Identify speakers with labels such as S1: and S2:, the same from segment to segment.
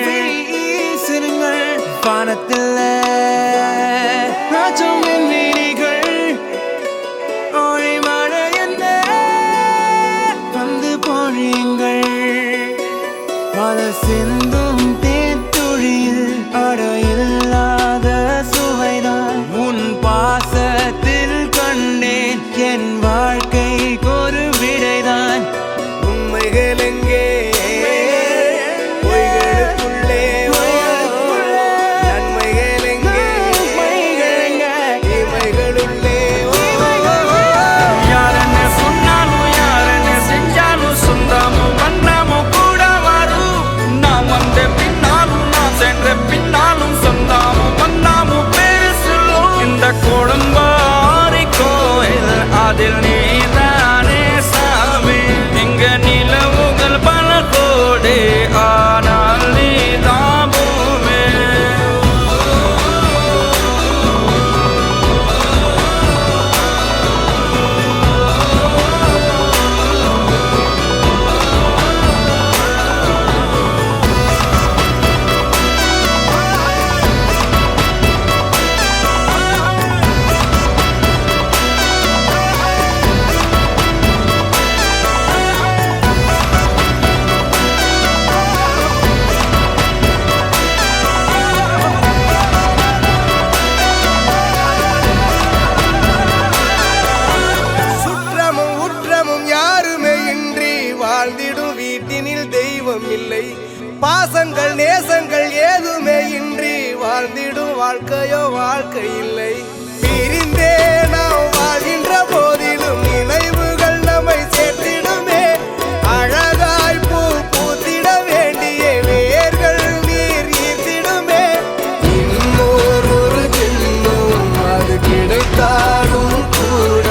S1: வீசிருங்கள் வானத்தில் ராஜமின் வீணிகள் ஒளி மழை என்ன வந்து பொழியுங்கள் பல சிந்தும் தேத்துழியில் அடையில்லாத சுவைதான் உன் பாசத்தில் கண்டேன் என் வாழ்க்கைக்கு ஒரு விடைதான்
S2: உண்மைகள் எங்கே வீட்டினில் தெய்வம் இல்லை பாசங்கள் நேசங்கள் ஏதுமே இன்றி வாழ்ந்திடும் வாழ்க்கையோ வாழ்க்கை இல்லை பிரிந்தே நாம் வாழ்கின்ற போதிலும் நினைவுகள் நம்மை சேர்த்திடுமே அழகாய் பூ பூத்திட வேண்டிய வேர்கள் நீர் ஈர்த்திடுமே இன்னொரு ஜென்மம் அது கிடைத்தாலும் கூட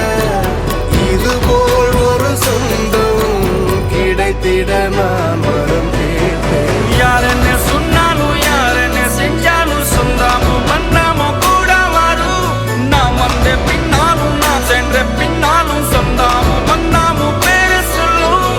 S2: இதுபோல் ஒரு சொந்தம் கிடைத்திட நான் வரம் கேட்டேன்
S1: யார் என்ன சொன்னாலும் யார் என்ன செஞ்சாலும் சொந்தாமும் மன்னாமும் கூட வரும் நான் வந்த பின்னாலும் நான் சென்ற பின்னாலும் சொந்தாமும் மன்னாமும் பேர சொல்லும்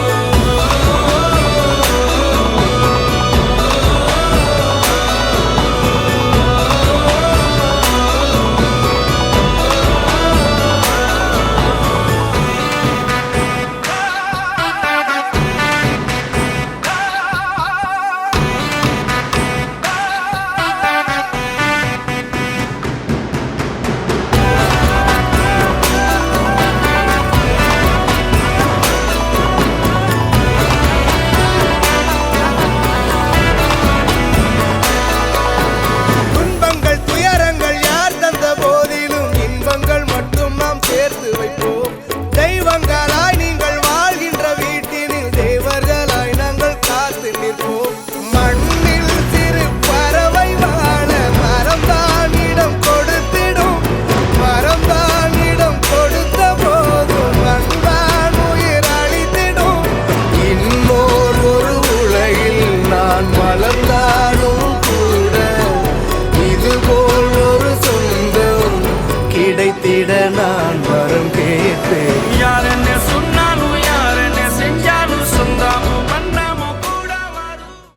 S2: கிடைத்திட நான்